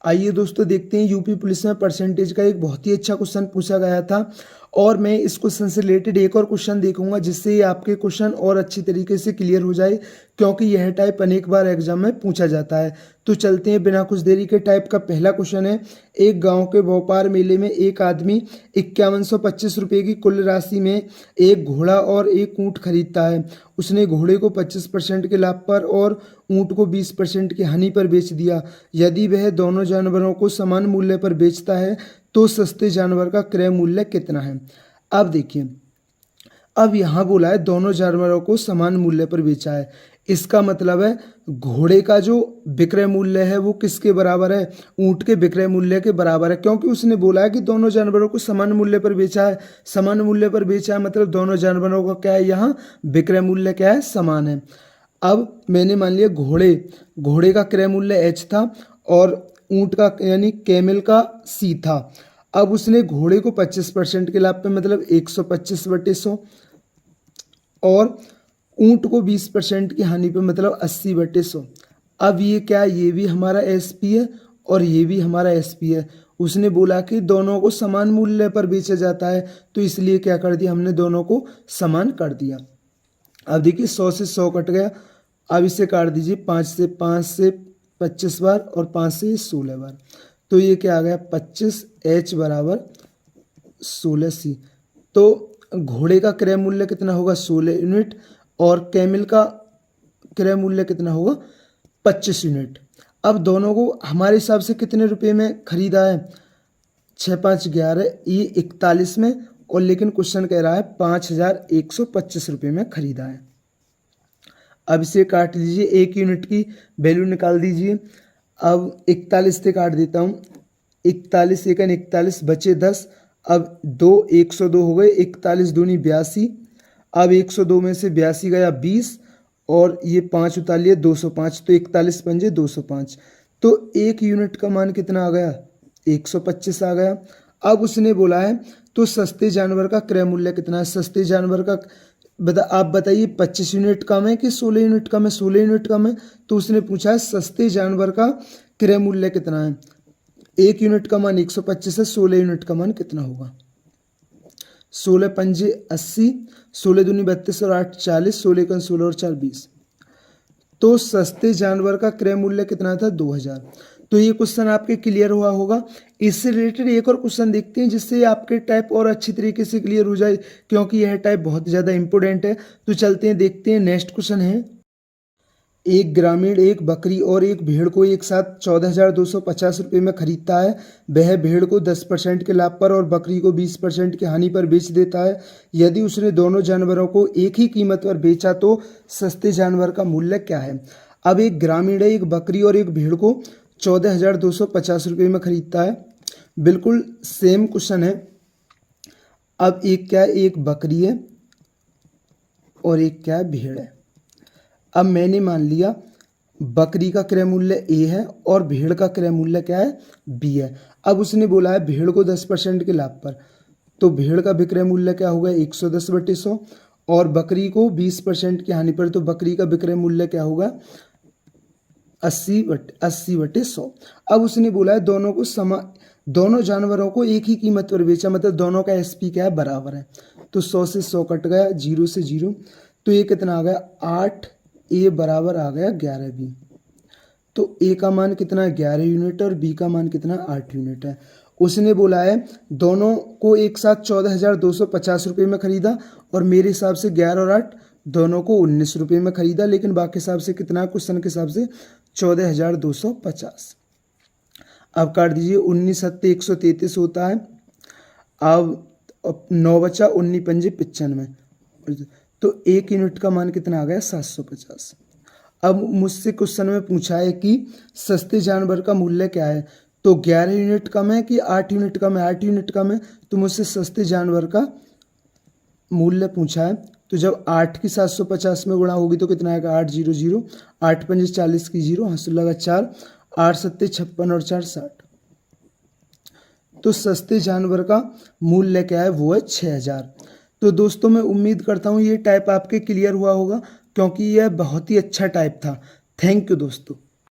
आइए दोस्तों देखते हैं, यूपी पुलिस में परसेंटेज का एक बहुत ही अच्छा क्वेश्चन पूछा गया था और मैं इस क्वेश्चन से रिलेटेड एक और क्वेश्चन देखूंगा जिससे ये आपके क्वेश्चन और अच्छी तरीके से क्लियर हो जाए, क्योंकि यह टाइप अनेक बार एग्जाम में पूछा जाता है। तो चलते हैं बिना कुछ देरी के। टाइप का पहला क्वेश्चन है, एक गांव के व्यापार मेले में एक आदमी 5125 रुपये की कुल राशि में एक घोड़ा और एक ऊँट खरीदता है। उसने घोड़े को 25% के लाभ पर और ऊँट को 20% की हानि पर बेच दिया। यदि वह दोनों जानवरों को समान मूल्य पर बेचता है तो सस्ते जानवर का क्रय मूल्य कितना है। अब देखिए, अब यहाँ बोला है दोनों जानवरों को समान मूल्य पर बेचा है, इसका मतलब है घोड़े का जो विक्रय मूल्य है वो किसके बराबर है, ऊंट के विक्रय मूल्य के बराबर है, क्योंकि उसने बोला है कि दोनों जानवरों को समान मूल्य पर बेचा है। समान मूल्य पर बेचा है मतलब दोनों जानवरों का क्या है, यहाँ विक्रय मूल्य क्या है, समान है। अब मैंने मान लिया घोड़े का क्रय मूल्य एच था और ऊंट का यानी कैमल का सी था। अब उसने घोड़े को 25% के लाभ पे मतलब 125/100 और ऊंट को 20% की हानि पे मतलब 80/100। अब ये क्या, ये भी हमारा एसपी है और ये भी हमारा एसपी है। उसने बोला कि दोनों को समान मूल्य पर बेचा जाता है, तो इसलिए क्या कर दिया हमने, दोनों को समान कर दिया। अब देखिए 100 से 100 कट गया। अब इसे काट दीजिए, 5 से 25 बार और 5 से 16 बार, तो ये क्या आ गया 25H बराबर 16C। तो घोड़े का क्रय मूल्य कितना होगा 16 यूनिट और कैमल का क्रय मूल्य कितना होगा 25 यूनिट। अब दोनों को हमारे हिसाब से कितने रुपए में खरीदा है, 6 5 11, ये 41 में, और लेकिन क्वेश्चन कह रहा है 5125 रुपये में खरीदा है। अब इसे काट लीजिए, एक यूनिट की वैल्यू निकाल दीजिए। अब 41 से काट देता हूँ, 41 एकन 41 बचे 10। अब 2 102 हो गए, 41 दूनी 82। अब 102 में से 82 गया 20 और ये 5 उतार लिए 205, तो 41 पंजे 205। तो एक यूनिट का मान कितना आ गया 125 आ गया। अब उसने बोला है तो सस्ते जानवर का क्रय मूल्य कितना है। सस्ते जानवर का आप बताइए 25 यूनिट कम है कि 16 यूनिट कम है, 16 यूनिट कम है। तो उसने पूछा है सस्ते जानवर का क्रय मूल्य कितना है। एक यूनिट का मान 125 है, 16 यूनिट का मान कितना होगा, 16 पंजे 80, 16 दूनी 32 और 8 40, 16 एकन 16 और 4 20। तो सस्ते जानवर का क्रय मूल्य कितना था 2000। तो ये क्वेश्चन आपके क्लियर हुआ होगा। इससे रिलेटेड एक और क्वेश्चन देखते हैं जिससे आपके टाइप और अच्छी तरीके से क्लियर हो जाए, क्योंकि यह टाइप बहुत ज़्यादा इंपॉर्टेंट है। तो चलते हैं देखते हैं। नेक्स्ट क्वेश्चन है, एक ग्रामीण एक बकरी और एक भेड़ को एक साथ 14,250 रुपये में खरीदता है। वह भेड़ को 10% के लाभ पर और बकरी को 20% की हानि पर बेच देता है। यदि उसने दोनों जानवरों को एक ही कीमत पर बेचा तो सस्ते जानवर का मूल्य क्या है। अब एक ग्रामीण है, एक बकरी और एक भेड़ को 14,250 रुपये में खरीदता है। बिल्कुल सेम क्वेश्चन है। अब एक क्या है, एक बकरी है और एक क्या है, भेड़ है। अब मैंने मान लिया बकरी का क्रय मूल्य ए है और भेड़ का क्रय मूल्य क्या है, बी है। अब उसने बोला है भेड़ को 10% के लाभ पर, तो भेड़ का विक्रय मूल्य क्या होगा 110/100 और बकरी को 20% की हानि पर, तो बकरी का विक्रय मूल्य क्या होगा 80/100। अब उसने बोला है दोनों जानवरों को एक ही कीमत पर बेचा, मतलब दोनों का एसपी क्या है, बराबर है। तो 100 से 100 कट गया, 0 से 0, तो ये कितना आ गया 8, ए बराबर आ गया 11B। तो ए का मान कितना है 11 यूनिट और बी का मान कितना 8 यूनिट है। उसने बोला है दोनों को एक साथ 14,250 रुपये में खरीदा और मेरे हिसाब से 11 और 8 दोनों को 19 रुपये में खरीदा, लेकिन बाकी हिसाब से कितना, क्वेश्चन के हिसाब से 14,250। अब काट दीजिए, 19 सत्ते 133 होता है। अब 9 बचा, 19 पंजे 95, तो एक यूनिट का मान कितना आ गया 750। अब मुझसे क्वेश्चन में पूछा है कि सस्ते जानवर का मूल्य क्या है, तो 11 यूनिट कम है कि 8 यूनिट कम है, 8 यूनिट कम है। तो मुझसे सस्ते जानवर का मूल्य पूछा है, तो जब 8 की 750 में गुणा होगी तो कितना आएगा 800, 8 पंजे 40 की 0, हासिल लगा 4, 8 सत्ते 56 और 4 60। तो सस्ते जानवर का मूल्य क्या है, वो है 6000। तो दोस्तों मैं उम्मीद करता हूँ ये टाइप आपके क्लियर हुआ होगा, क्योंकि यह बहुत ही अच्छा टाइप था। थैंक यू दोस्तों।